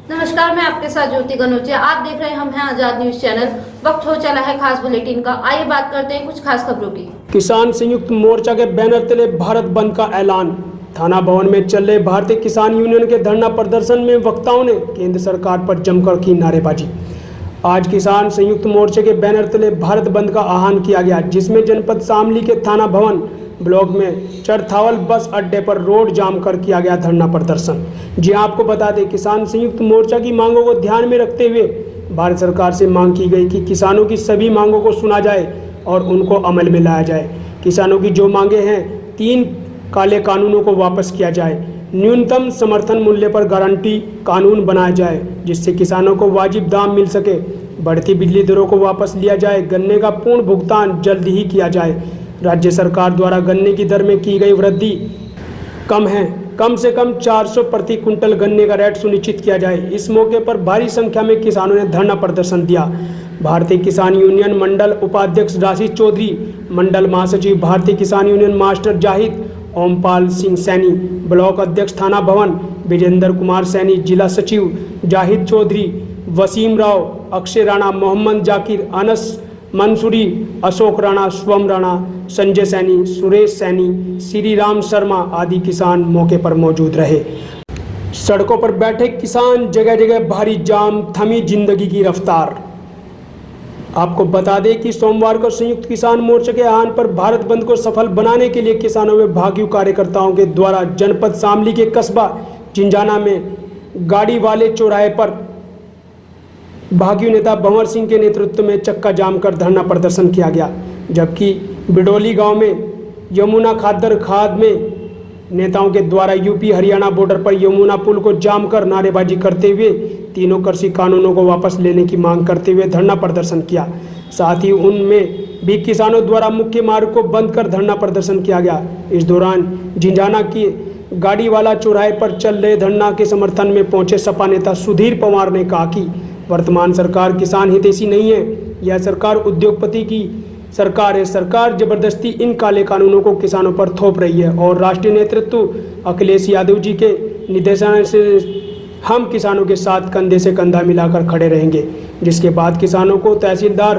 नमस्कार, मैं आपके साथ ज्योति गनोचिया। आप देख रहे हैं हम हैं आजाद न्यूज चैनल। वक्त हो चला है खास बुलेटिन का। आइए बात करते हैं कुछ खास खबरों की। किसान संयुक्त मोर्चा के बैनर तले भारत बंद का ऐलान। थाना भवन में चल रहे भारतीय किसान यूनियन के धरना प्रदर्शन में वक्ताओं ने केंद्र सरकार पर जमकर की नारेबाजी। आज किसान संयुक्त मोर्चे के बैनर तले भारत बंद का आह्वान किया गया, जिसमें जनपद शामली के थाना भवन ब्लॉक में चरथावल बस अड्डे पर रोड जाम कर किया गया धरना प्रदर्शन। जी आपको बता दें, किसान संयुक्त मोर्चा की मांगों को ध्यान में रखते हुए भारत सरकार से मांग की गई कि किसानों की सभी मांगों को सुना जाए और उनको अमल में लाया जाए। किसानों की जो मांगे हैं, 3 काले कानूनों को वापस किया जाए, न्यूनतम समर्थन मूल्य पर गारंटी कानून बनाया जाए जिससे किसानों को वाजिब दाम मिल सके, बढ़ती बिजली दरों को वापस लिया जाए, गन्ने का पूर्ण भुगतान जल्द ही किया जाए, राज्य सरकार द्वारा गन्ने की दर में की गई वृद्धि कम से कम 400 प्रति कुंटल गन्ने का रेट सुनिश्चित किया जाए। इस मौके पर भारी संख्या में किसानों ने धरना प्रदर्शन दिया। भारतीय किसान यूनियन मंडल उपाध्यक्ष राशि चौधरी, मंडल महासचिव भारतीय किसान union master Zahid Ompal Singh Saini, block अध्यक्ष थाना भवन विजेंद्र कुमार सैनी, जिला सचिव जाहिद चौधरी, वसीम राव, अक्षय राणा, मोहम्मद जाकिर, अनस मंसूरी, अशोक राणा, शुभम राणा, संजय सैनी, सुरेश सैनी, श्री राम शर्मा आदि किसान मौके पर मौजूद रहे। सड़कों पर बैठे किसान, जगह जगह भारी जाम, थमी जिंदगी की रफ्तार। आपको बता दें कि सोमवार को संयुक्त किसान मोर्चा के आह्वान पर भारत बंद को सफल बनाने के लिए किसानों में भागीयू कार्यकर्ताओं के द्वारा जनपद शामली के कस्बा जिंजाना में गाड़ी वाले चौराहे पर भागीयू नेता भंवर सिंह के नेतृत्व में चक्का जाम कर धरना प्रदर्शन किया गया, जबकि बिडोली गांव में यमुना खादर खाद में नेताओं के द्वारा यूपी हरियाणा बॉर्डर पर यमुना पुल को जाम कर नारेबाजी करते हुए तीनों कृषि कानूनों को वापस लेने की मांग करते हुए धरना प्रदर्शन किया। साथ ही उनमें भी किसानों द्वारा मुख्य मार्ग को बंद कर धरना प्रदर्शन किया गया। इस दौरान जिंजाना की गाड़ी वाला चौराहे पर चल रहे धरना के समर्थन में पहुंचे सपा नेता सुधीर पवार ने कहा कि वर्तमान सरकार किसान हितैषी नहीं है, यह सरकार उद्योगपति की सरकार है। सरकार जबरदस्ती इन काले कानूनों को किसानों पर थोप रही है और राष्ट्रीय नेतृत्व अखिलेश यादव जी के निर्देशन से हम किसानों के साथ कंधे से कंधा मिलाकर खड़े रहेंगे। जिसके बाद किसानों को तहसीलदार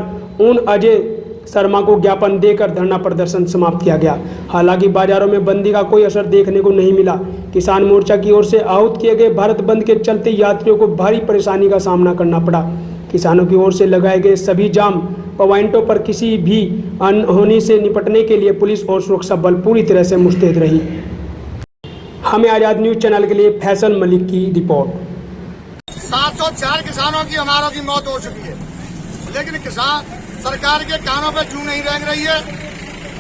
अजय शर्मा को ज्ञापन देकर धरना प्रदर्शन समाप्त किया गया। हालांकि बाजारों में बंदी का कोई असर देखने को नहीं मिला। किसान मोर्चा की ओर से आहूत किए गए भारत बंद के चलते यात्रियों को भारी परेशानी का सामना करना पड़ा। किसानों की ओर से लगाए गए सभी जाम पॉइंटों पर किसी भी अनहोनी से निपटने के लिए पुलिस और सुरक्षा बल पूरी तरह से मुस्तैद रही। हमें आजाद न्यूज चैनल के लिए फैसल मलिक की रिपोर्ट। 704 किसानों की हमारों की मौत हो चुकी है, लेकिन किसान सरकार के कानों पे जू नहीं रेंग रही है।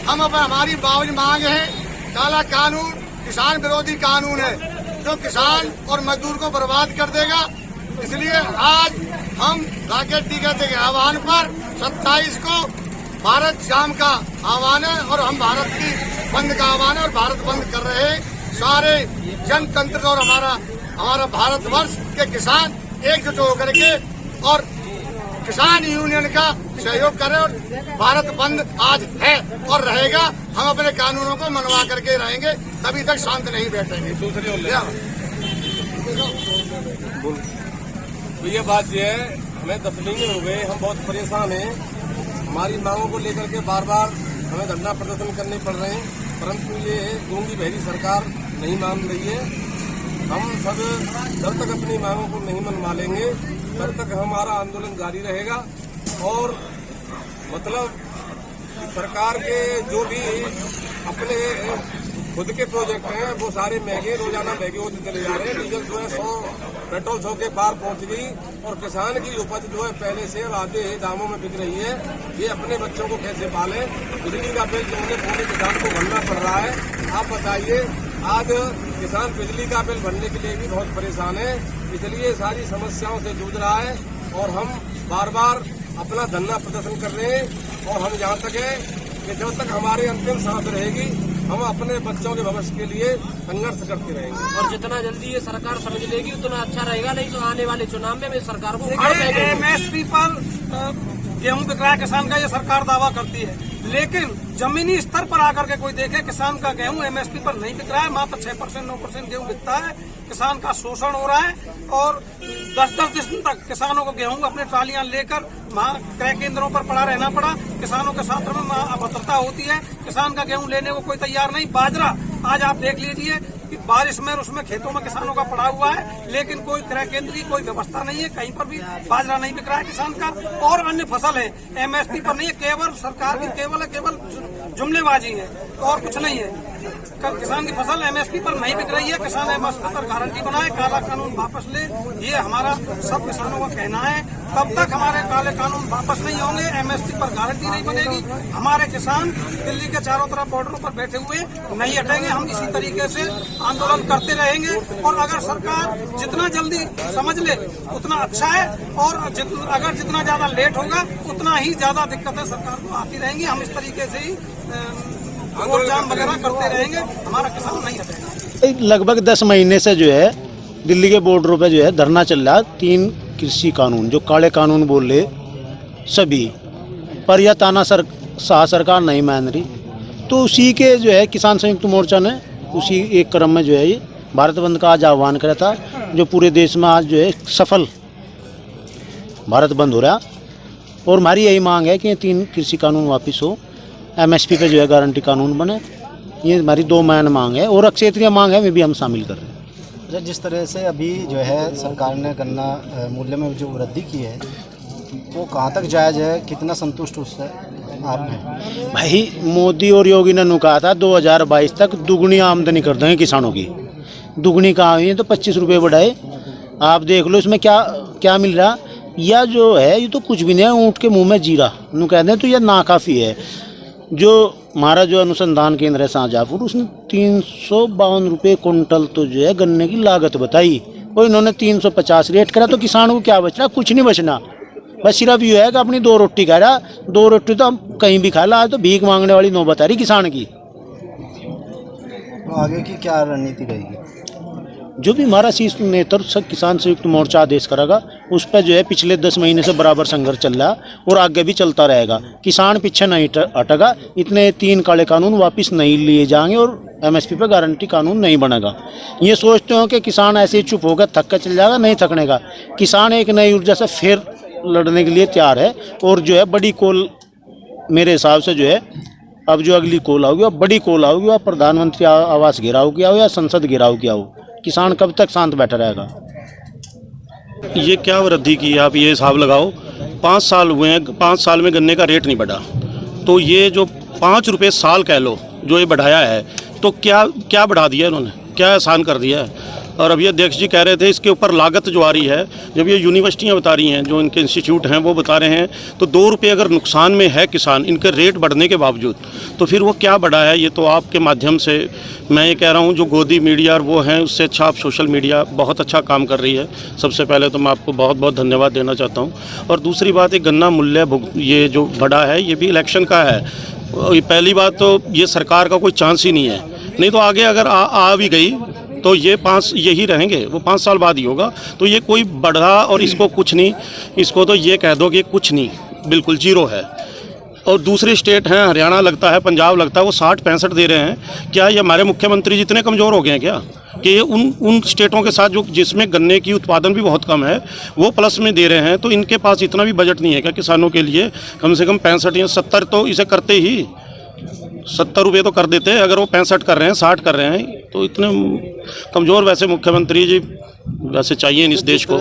हम अब हमारी बावजूद मांग है, काला कानून किसान विरोधी कानून है जो किसान और मजदूर को बर्बाद कर देगा। इसलिए आज हम राकेश टिकैत के आह्वान पर 27 को भारत जाम का आह्वान है और हम भारत की बंद का आह्वान है और भारत बंद कर रहे हैं। सारे जनतंत्र और हमारा भारतवर्ष के किसान एकजुट होकर के और किसान यूनियन का सहयोग करें और भारत बंद आज है और रहेगा। हम अपने कानूनों को मनवा करके रहेंगे, तभी तक शांत नहीं बैठेंगे। दूसरी तो ये बात ये है, हमें 10 महीने हो गए, हम बहुत परेशान हैं। हमारी मांगों को लेकर के बार बार हमें धरना प्रदर्शन करने पड़ रहे हैं, परंतु ये गूंगी बहरी सरकार नहीं मान रही है। हम सब जब तक अपनी मांगों को नहीं मनवा लेंगे तब तक हमारा आंदोलन जारी रहेगा। और मतलब सरकार के जो भी अपने खुद के प्रोजेक्ट हैं वो सारे महंगे, रोजाना महंगे होते चले जा रहे हैं। डीजल जो है 100, पेट्रोल 100 के पार पहुंच गई और किसान की उपज जो है पहले से आधे दामों में बिक रही है। ये अपने बच्चों को कैसे पालें? बिजली का बिल जो है पूरे किसान को भरना पड़ रहा है। आप बताइए, आज किसान बिजली का बिल भरने के लिए भी बहुत परेशान है। इसलिए सारी समस्याओं से जूझ रहा है और हम बार बार अपना धरना प्रदर्शन कर रहे हैं। और हम यहाँ तक है कि जब तक हमारी अंतिम सांस रहेगी हम अपने बच्चों के भविष्य के लिए संघर्ष करते रहेंगे। और जितना जल्दी ये सरकार समझ लेगी उतना अच्छा रहेगा, नहीं तो आने वाले चुनाव में सरकार को MSP पर गेहूं बिक रहा है किसान का, ये सरकार दावा करती है, लेकिन जमीनी स्तर पर आकर के कोई देखे किसान का गेहूं MSP पर नहीं बिक रहा है। मात्र 6% 9% गेहूं बिकता है। किसान का शोषण हो रहा है और 10-10 दिन तक किसानों को गेहूं अपने ट्रालियां लेकर वहाँ क्रय केंद्रों पर पड़ा रहना पड़ा। किसानों के साथ में अभद्रता होती है, किसान का गेहूं लेने को कोई तैयार नहीं। बाजरा आज आप देख लीजिए कि बारिश में उसमें खेतों में किसानों का पड़ा हुआ है, लेकिन कोई क्रय केंद्र की कोई व्यवस्था नहीं है, कहीं पर भी बाजरा नहीं बिक रहा है किसान का। और अन्य फसल है MSP पर नहीं है, केवल सरकार की केवल जुमलेबाजी है और कुछ नहीं है। किसान की फसल MSP पर नहीं बिक रही है, किसान MSP पर गारंटी बनाए, काला कानून वापस ले, ये हमारा सब किसानों का कहना है। तब तक हमारे काले कानून वापस नहीं होंगे, MSP पर गारंटी नहीं बनेगी, हमारे किसान दिल्ली के चारों तरफ बॉर्डरों पर बैठे हुए नहीं हटेंगे। हम इसी तरीके से आंदोलन करते रहेंगे और अगर सरकार जितना जल्दी समझ ले उतना अच्छा है, और अगर जितना ज्यादा लेट होगा उतना ही ज्यादा दिक्कतें सरकार को आती रहेंगी। हम इस तरीके से ही जाम वगैरह करते रहेंगे, हमारा किसान नहीं हटेगा। लगभग 10 महीने से जो है दिल्ली के बॉर्डरों पे जो है धरना चल रहा। 3 कृषि कानून जो काले कानून बोल रहे सभी पर, यह शाह सरकार नहीं मान रही। तो उसी के जो है किसान संयुक्त मोर्चा ने उसी एक क्रम में जो है ये भारत बंद का आज आह्वान करा था, जो पूरे देश में आज जो है सफल भारत बंद हो रहा। और हमारी यही मांग है कि ये 3 कृषि कानून वापस हो, MSP पे जो है गारंटी कानून बने। ये हमारी 2 मेन मांग है, और क्षेत्रीय मांग है में भी हम शामिल कर रहे हैं। अच्छा, जिस तरह से अभी जो है सरकार ने गन्ना मूल्य में जो वृद्धि की है वो कहाँ तक जायज़ है, कितना संतुष्ट उससे आप हैं? भाई मोदी और योगी ने कहा था 2022 तक दुगनी आमदनी कर देंगे किसानों की। दुगनी कहाँ हुई है? तो 25 रुपये बढ़ाए। आप देख लो इसमें क्या क्या मिल रहा। या जो है ये तो कुछ भी नहीं है, ऊँट के मुँह में जीरा नू कहते हैं। तो यह नाकाफ़ी है। जो हमारा जो अनुसंधान केंद्र है शाहजहाँपुर, उसने 352 रुपये कुंटल तो जो है गन्ने की लागत बताई, और इन्होंने 350 रेट करा। तो किसानों को क्या बच रहा? कुछ नहीं बचना। बस सिर्फ ये है कि अपनी 2 रोटी खा रहा। 2 रोटी तो हम कहीं भी खा ला। आज तो भीख मांगने वाली नौबत आ रही किसान की। तो आगे की क्या रणनीति रहेगी? जो भी हमारा शीर्ष नेतृत्व किसान संयुक्त मोर्चा आदेश करेगा, उस पर जो है पिछले 10 महीने से बराबर संघर्ष चल रहा और आगे भी चलता रहेगा। किसान पीछे नहीं हटेगा। इतने 3 काले कानून वापस नहीं लिए जाएंगे और MSP पे गारंटी कानून नहीं बनेगा। ये सोचते हो कि किसान ऐसे ही चुप होकर थक कर चल जाएगा, नहीं थकने का। किसान एक नई ऊर्जा से फिर लड़ने के लिए तैयार है। और जो है बड़ी कॉल मेरे हिसाब से जो है अब जो अगली कॉल आओगी, अब बड़ी कॉल आओगी, अब प्रधानमंत्री आवास घेराव किया हो या संसद घेराव किया हो, किसान कब तक शांत बैठा रहेगा? ये क्या वृद्धि की आप ये हिसाब लगाओ। 5 साल हुए हैं, 5 साल में गन्ने का रेट नहीं बढ़ा। तो ये जो 5 रुपये साल कह लो जो ये बढ़ाया है, तो क्या बढ़ा दिया इन्होंने, क्या आसान कर दिया है। और अब ये अध्यक्ष जी कह रहे थे इसके ऊपर लागत जो आ रही है, जब ये यूनिवर्सिटियां बता रही हैं, जो इनके इंस्टीट्यूट हैं वो बता रहे हैं, तो 2 रुपये अगर नुकसान में है किसान इनके रेट बढ़ने के बावजूद, तो फिर वो क्या बढ़ा है। ये तो आपके माध्यम से मैं ये कह रहा हूँ, जो गोदी मीडिया और वो हैं उससे अच्छा आप सोशल मीडिया बहुत अच्छा काम कर रही है। सबसे पहले तो मैं आपको बहुत बहुत धन्यवाद देना चाहता हूँ। और दूसरी बात, ये गन्ना मूल्य ये जो बढ़ा है ये भी इलेक्शन का है। पहली बात तो ये सरकार का कोई चांस ही नहीं है, नहीं तो आगे अगर आ भी गई तो ये 5 यही रहेंगे, वो 5 साल बाद ही होगा। तो ये कोई बढ़ा और इसको कुछ नहीं, इसको तो ये कह दो कि कुछ नहीं, बिल्कुल जीरो है। और दूसरे स्टेट हैं, हरियाणा लगता है, पंजाब लगता है, वो 60-65 दे रहे हैं। क्या ये हमारे मुख्यमंत्री जितने कमज़ोर हो गए हैं क्या कि ये उन स्टेटों के साथ जो जिसमें गन्ने की उत्पादन भी बहुत कम है वो प्लस में दे रहे हैं? तो इनके पास इतना भी बजट नहीं है क्या किसानों के लिए? कम से कम 65 या 70 तो इसे करते ही, 70 रुपये तो कर देते हैं। अगर वो 65 कर रहे हैं, 60 कर रहे हैं, तो इतने कमज़ोर वैसे मुख्यमंत्री जी वैसे चाहिए इस देश को।